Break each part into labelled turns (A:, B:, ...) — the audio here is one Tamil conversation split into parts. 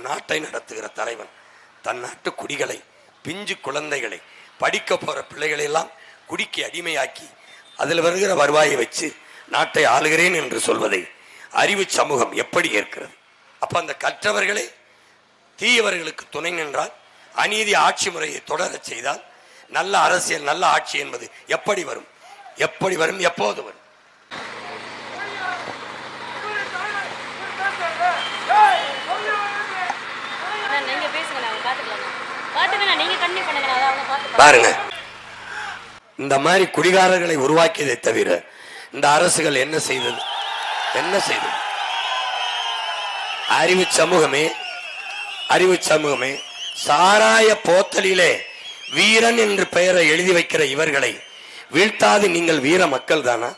A: நாட்டை நடத்துகிற தலைவன் தன் நாட்டு குடிகளை, பிஞ்சு குழந்தைகளை, படிக்க போற பிள்ளைகளை எல்லாம் குடிக்கு அடிமையாக்கி அதில் வருகிற வருவாயை வச்சு நாட்டை ஆளுகிறேன் என்று சொல்வதை அறிவு சமூகம் எப்படி ஏற்கிறது? அப்ப அந்த கற்றவர்களே தீயவர்களுக்கு துணை நின்றால், அநீதி ஆட்சி முறையை தொடரச் செய்தால் நல்ல அரசியல், நல்ல ஆட்சி என்பது எப்படி வரும்? எப்படி வரும்? எப்போது வரும்? பாருங்க, இந்த மாதிரி குடிகாரர்களை உருவாக்கியதை தவிர இந்த அரசுகள் என்ன செய்தது? என்ன செய்தது? அறிவு சமூகமே, அறிவு சமூகமே, சாராய போத்தலிலே வீரன் என்று பெயரை எழுதி வைக்கிற இவர்களை வீழ்த்தாது நீங்கள் வீர மக்கள் தானா?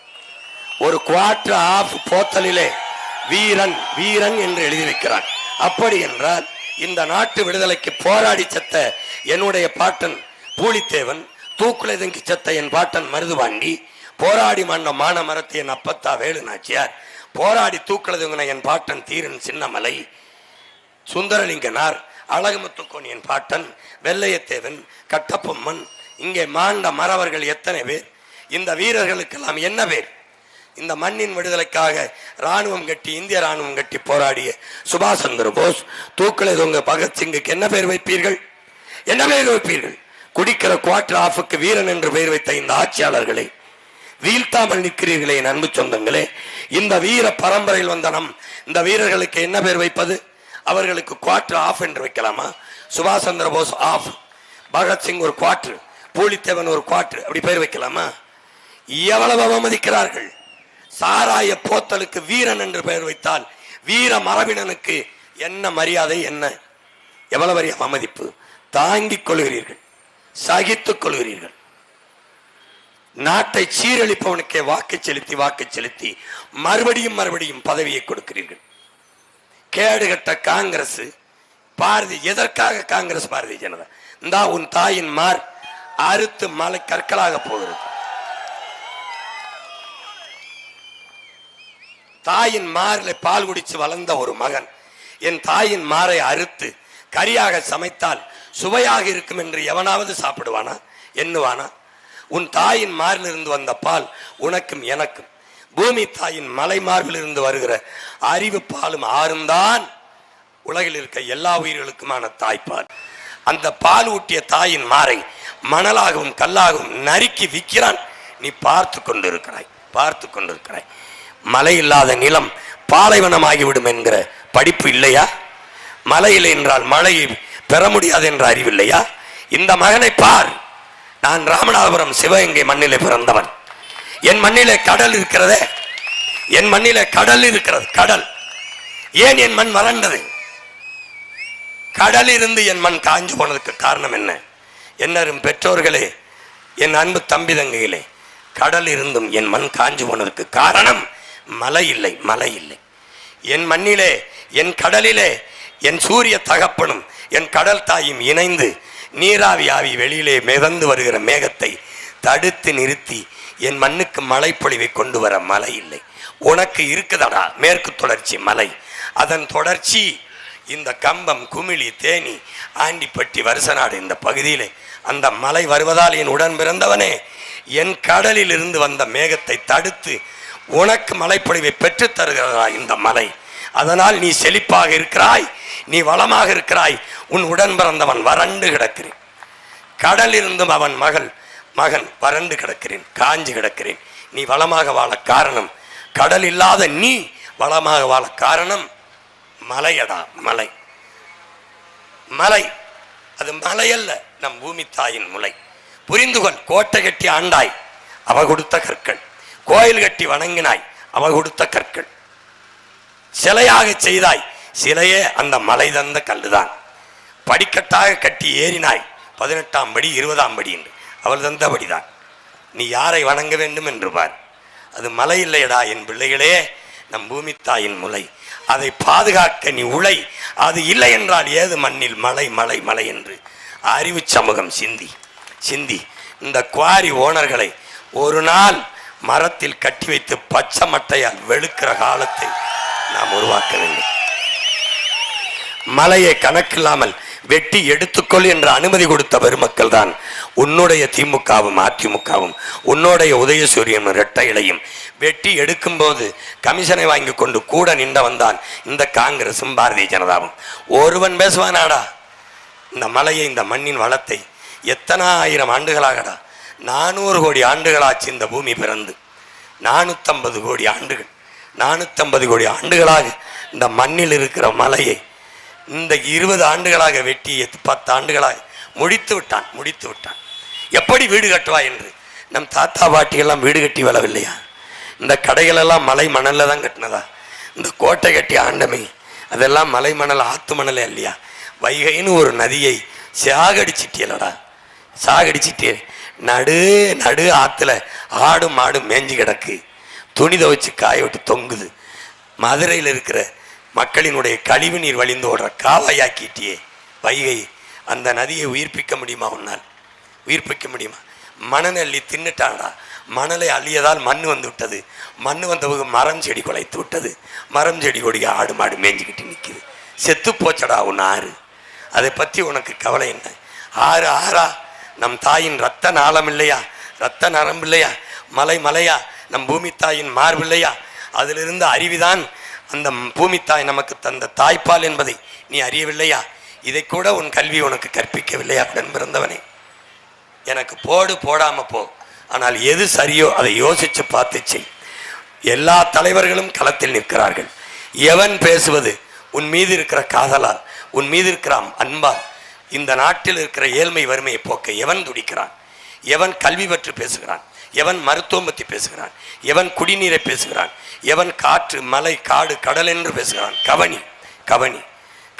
A: ஒரு குவார்டர் ஆஃப் போத்தலிலே வீரன் வீரன் என்று எழுதி வைக்கிறான். அப்படி என்றால் இந்த நாட்டு விடுதலைக்கு போராடி செத்த என்னுடைய பாட்டன் பூலித்தேவன், தூக்குலை தங்கி செத்த என் பாட்டன் மருதுபாண்டி, போராடி மன்ன மான மரத்தை என் அப்பத்தா வேலு நாச்சியார், போராடி தூக்குலை என் பாட்டன் தீரன் சின்னமலை, சுந்தரலிங்கனார், அழகுமுத்துக்கோன் என் பாட்டன், வெள்ளையத்தேவன், கட்டப்பொம்மன், இங்கே மாண்ட மறவர்கள் எத்தனை பேர்? இந்த வீரர்களுக்கெல்லாம் என்ன பேர்? இந்த மண்ணின் விடுதலைக்காக ராணுவம் கட்டி, இந்திய ராணுவம் கட்டி போராடிய சுபாஷ் சந்திர போஸ், தூக்குலை தொங்க பகத்சிங்குக்கு என்ன பேர் வைப்பீர்கள்? என்ன பேர் வைப்பீர்கள்? குடிக்கிற குவார்டர் ஆஃபுக்கு வீரன் என்று பெயர் வைத்த இந்த ஆட்சியாளர்களை வீழ்த்தாமல் நிற்கிறீர்களே என் அன்பு சொந்தங்களே. இந்த வீர பரம்பரையில் வந்த இந்த வீரர்களுக்கு என்ன பேர் வைப்பது? அவர்களுக்கு குவார்டர் ஆஃப் என்று வைக்கலாமா? சுபாஷ் சந்திர போஸ் ஆஃப், பகத்சிங் ஒரு குவார்டர், பூலித்தேவன் ஒரு குவார்டர், அப்படி பெயர் வைக்கலாமா? எவ்வளவு அவமதிக்கிறார்கள்! சாராய போத்தலுக்கு வீரன் என்று பெயர் வைத்தால் வீர மரபினனுக்கு என்ன மரியாதை? என்ன எவ்வளவு பெரிய அவமதிப்பு! தாங்கிக் கொள்கிறீர்கள், சகித்துக் கொள்கிறீர்கள். நாட்டை சீரழிப்பவனுக்கே வாக்கு செலுத்தி மறுபடியும் பதவியை கொடுக்கிறீர்கள். கேடுகட்ட காங்கிரஸ், பாரதிய, எதற்காக காங்கிரஸ் பாரதிய ஜனதா? இந்தா உன் தாயின் மார் அறுத்து மலை கற்களாக போகிறது. தாயின் மாரில் பால் குடிச்சு வளர்ந்த ஒரு மகன் என் தாயின் மாரை அறுத்து கரியாக சமைத்தால் சுவையாக இருக்கும் என்று எவனாவது சாப்பிடுவானா? எண்ணுவானா? உன் தாயின் மார்பில் இருந்து வந்த பால் உனக்கும் எனக்கும், பூமி தாயின் மலை மார்பில் இருந்து வருகிற அறிவு பாலும் ஆறும்தான் உலகில் இருக்க எல்லா உயிர்களுக்குமான தாய்ப்பால். அந்த பால் ஊட்டிய தாயின் மாரை மணலாகவும் கல்லாகவும் நறுக்கி விற்கிறான். நீ பார்த்து கொண்டிருக்கிறாய். மழை இல்லாத நிலம் பாலைவனமாகிவிடும் என்கிற படிப்பு இல்லையா? மழை இல்லை என்றால் மழையை பெற முடியாது என்ற அறிவில்லையா? இந்த மகனை பார். நான் ராமநாதபுரம் சிவகங்கை மண்ணிலே பிறந்தவன். என் மண்ணிலே கடல் இருக்கிறதே, என் மண்ணிலே கடல் இருக்கிறது. கடல் ஏன் என் மண் வறண்டது? கடல் இருந்து என் மண் காஞ்சு போனதுக்கு காரணம் என்ன? என்னரும் பெற்றோர்களே, என் அன்பு தம்பி தங்கைகளே, கடல் இருந்தும் என் மண் காஞ்சு போனதுக்கு காரணம் மழை இல்லை. மழை இல்லை. என் மண்ணிலே, என் கடலிலே என் சூரிய தகப்பனும் என் கடல் தாயும் இணைந்து நீராவி ஆவி வெளியிலே மிதந்து வருகிற மேகத்தை தடுத்து நிறுத்தி என் மண்ணுக்கு மழை பொழிவை கொண்டு வர மழை இல்லை. உனக்கு இருக்குதடா மேற்கு தொடர்ச்சி மலை. அதன் தொடர்ச்சி இந்த கம்பம், குமிழி, தேனி, ஆண்டிப்பட்டி, வருசநாடு இந்த பகுதியிலே அந்த மலை வருவதால் என் உடன் பிறந்தவனே, என் கடலில் இருந்து வந்த மேகத்தை தடுத்து உனக்கு மழைப்பொழிவை பெற்று தருகிறதா இந்த மலை. அதனால் நீ செழிப்பாக இருக்கிறாய், நீ வளமாக இருக்கிறாய். உன் உடன் பிறந்தவன் வறண்டு கிடக்கிறேன். கடல் இருந்தும் அவன் மகன் வறண்டு கிடக்கிறேன், காஞ்சி கிடக்கிறேன். நீ வளமாக வாழ காரணம், கடல் இல்லாத நீ வளமாக வாழ காரணம் மலையடா. மலை மலை அது மலை அல்ல, நம் பூமி தாயின் முளை. புரிந்துகொள். கோட்டை கட்டி ஆண்டாய், அவ கொடுத்த கற்கள். கோயில் கட்டி வணங்கினாய், அவ கொடுத்த கற்கள். சிலையாக செய்தாய், சிலையே அந்த மலை தந்த கல்லுதான். படிக்கட்டாக கட்டி ஏறினாய், 18ஆம் படி 20ஆம் படி என்று அவள் தந்தபடிதான். நீ யாரை வணங்க வேண்டும் என்று பார். அது மலை இல்லையடா என் பிள்ளைகளே, நம் பூமி தாயின் முளை. அதை பாதுகாக்க நீ உழை. அது இல்லை என்றால் ஏது மண்ணில் மலை மலை மலை என்று அறிவு சமூகம் சிந்தி இந்த குவாரி ஓனர்களை ஒரு நாள் மரத்தில் கட்டி வைத்து பச்சை மட்டையால் வெளுக்கிற காலத்தை நாம் உருவாக்க வேண்டும். மலையை கணக்கில்லாமல் வெட்டி எடுத்துக்கொள் என்ற அனுமதி கொடுத்த பெருமக்கள் தான் உன்னுடைய திமுகவும் அதிமுகவும் உன்னுடைய உதயசூரியன் இரட்டையிலையும் வெட்டி எடுக்கும் போது கமிஷனை வாங்கி கொண்டு கூட நின்றவன் தான் இந்த காங்கிரசும் பாரதிய ஜனதாவும். ஒருவன் பேசுவானாடா இந்த மலையை, இந்த மண்ணின் வளத்தை? எத்தனை ஆயிரம் ஆண்டுகளாகடா, 400 கோடி ஆண்டுகளாச்சு இந்த பூமி பிறந்து. 450 கோடி ஆண்டுகள், 450 கோடி ஆண்டுகளாக இந்த மண்ணில் இருக்கிற மலையை இந்த 20 ஆண்டுகளாக வெட்டி 10 ஆண்டுகளாக முடித்து விட்டான். எப்படி வீடு கட்டுவா என்று நம் தாத்தா பாட்டியெல்லாம் வீடு கட்டி வளவில்லையா? இந்த கடைகளெல்லாம் மலை மணலில் தான் கட்டினதா? இந்த கோட்டை கட்டி ஆண்டமை அதெல்லாம் மலை மணல், ஆத்து மணலே இல்லையா? வைகைன்னு ஒரு நதியை சாகடிச்சிட்டியலடா, சாகடிச்சிட்டே. நடு ஆற்றுல ஆடு மாடு மேஞ்சி கிடக்கு, துணி துவைச்சு காய விட்டு தொங்குது. மதுரையில் இருக்கிற மக்களினுடைய கழிவு நீர் வழிந்து ஓடுற காவாயாக்கிட்டியே வைகை. அந்த நதியை உயிர்ப்பிக்க முடியுமா? உன்னால் உயிர்ப்பிக்க முடியுமா? மணலை அள்ளி தின்னுட்டாடா. மணலை அள்ளியதால் மண் வந்து விட்டது. மண் வந்தவங்க மரம் செடி குலைத்து விட்டது. மரம் செடி கொடிய ஆடு மாடு மேய்ஞ்சிக்கிட்டு நிற்கிது. செத்து போச்சடா உன் ஆறு. அதை பற்றி உனக்கு கவலை என்ன? ஆறா நம் தாயின் ரத்த நாளம் இல்லையா? ரத்த நரம்பு இல்லையா? மலையா நம் பூமி தாயின் மார்பு இல்லையா? அதிலிருந்து அறிவிதான் அந்த பூமி தாய் நமக்கு தந்த தாய்ப்பால் என்பதை நீ அறியவில்லையா? இதை கூட உன் கல்வி உனக்கு கற்பிக்கவில்லையா? உடன் பிறந்தவனே, எனக்கு போடாம போ, ஆனால் எது சரியோ அதை யோசிச்சு பார்த்து செய். எல்லா தலைவர்களும் களத்தில் நிற்கிறார்கள். எவன் பேசுவது உன் மீது இருக்கிற காதலால், உன் மீது இருக்கிற அன்பால் இந்த நாட்டில் இருக்கிற ஏழ்மை வறுமையை போக்க எவன் துடிக்கிறான்? எவன் கல்வி பற்றி பேசுகிறான்? எவன் மருத்துவம் பற்றி பேசுகிறான்? எவன் குடிநீரை பேசுகிறான்? எவன் காற்று மலை காடு கடல் என்று பேசுகிறான்?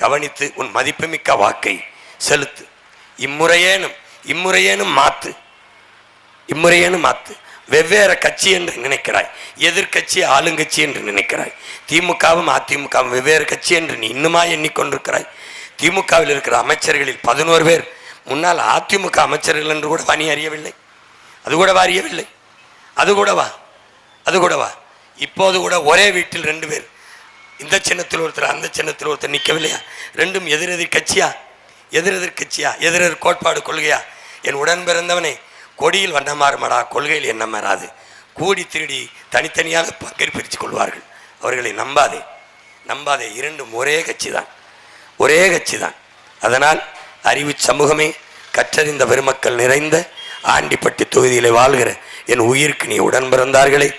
A: கவனித்து உன் மதிப்புமிக்க வாக்கை செலுத்து. இம்முறையேனும் மாத்து. வெவ்வேறு கட்சி என்று நினைக்கிறாய், எதிர்கட்சி ஆளுங்கட்சி என்று நினைக்கிறாய். திமுகவும் அதிமுகவும் வெவ்வேறு கட்சி என்று நீ இன்னுமா எண்ணிக்கொண்டிருக்கிறாய். திமுகவில் இருக்கிற அமைச்சர்களில் 11 பேர் முன்னால் அதிமுக அமைச்சர்கள் என்று கூட நீ அறியவில்லை. அது கூட வா. இப்போது கூட ஒரே வீட்டில் 2 பேர், இந்த சின்னத்தில் ஒருத்தர் அந்த சின்னத்தில் ஒருத்தர் நிற்கவில்லையா? ரெண்டும் எதிரெதிர் கட்சியா? எதிரெதிர் கோட்பாடு கொள்கையா? என் உடன் பிறந்தவனே, கொடியில் வண்ணம் மாறுமடா, கொள்கையில் எண்ணம் மாறாது. கூடி திருடி தனித்தனியாக பங்கேற் பிரித்து கொள்வார்கள். அவர்களை நம்பாதே. இரண்டும் ஒரே கட்சி தான். அதனால் அறிவு சமூகமே, கற்றறிந்த பெருமக்கள் நிறைந்த ஆண்டிப்பட்டி தொகுதியிலே வாழ்கிற என் உயிருக்கு நீ உடன் பிறந்தார்களே,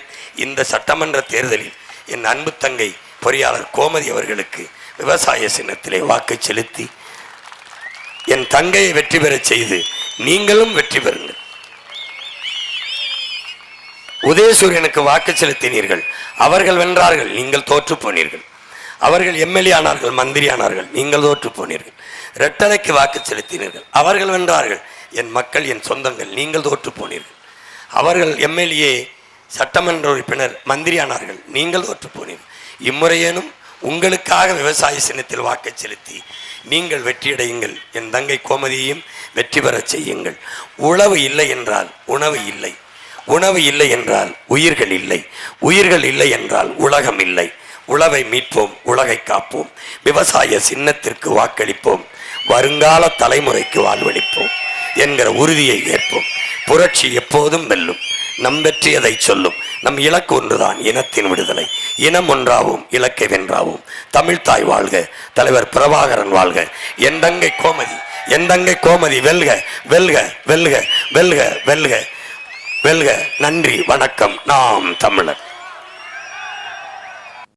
A: இந்த சட்டமன்ற தேர்தலில் என் அன்பு தங்கை பொறியாளர் கோமதி அவர்களுக்கு விவசாய சின்னத்திலே வாக்கு செலுத்தி என் தங்கையை வெற்றி பெறச் செய்து நீங்களும் வெற்றி பெறுங்கள். உதயசூரியனுக்கு வாக்கு செலுத்தினீர்கள், அவர்கள் வென்றார்கள், நீங்கள் தோற்று போனீர்கள். அவர்கள் எம்எல்ஏ ஆனார்கள், மந்திரி ஆனார்கள், நீங்கள் தோற்று போனீர்கள். ரெட்டலைக்கு வாக்கு செலுத்தினீர்கள், அவர்கள் வென்றார்கள், என் மக்கள், என் சொந்தங்கள், நீங்கள் தோற்று போனீர்கள். அவர்கள் எம்எல்ஏ, சட்டமன்ற உறுப்பினர், மந்திரி ஆனார்கள், நீங்கள் தோற்று போனீர்கள். இம்முறையேனும் உங்களுக்காக விவசாய சின்னத்தில் வாக்கு செலுத்தி நீங்கள் வெற்றியடையுங்கள். என் தங்கை கோமதியையும் வெற்றி பெறச் செய்யுங்கள். உழவு இல்லை என்றால் உணவு இல்லை, உணவு இல்லை என்றால் உயிர்கள் இல்லை, உயிர்கள் இல்லை என்றால் உலகம் இல்லை. உழவை மீட்போம், உலகை காப்போம், விவசாய சின்னத்திற்கு வாக்களிப்போம், வருங்கால தலைமுறைக்கு வாழ்வளிப்போம் என்கிற உறுதியை ஏற்போம். புரட்சி எப்போதும் வெல்லும். நம் வெற்றி அதை சொல்லும். நம் இலக்கு ஒன்றுதான், இனத்தின் விடுதலை. இனம் ஒன்றாவும், இலக்கை வென்றாவும். தமிழ் தாய் வாழ்க, தலைவர் பிரபாகரன் வாழ்க. என் தங்கை கோமதி வெல்க, வெல்க, வெல்க, வெல்க, வெல்க, வெல்க. நன்றி, வணக்கம். நாம் தமிழர்.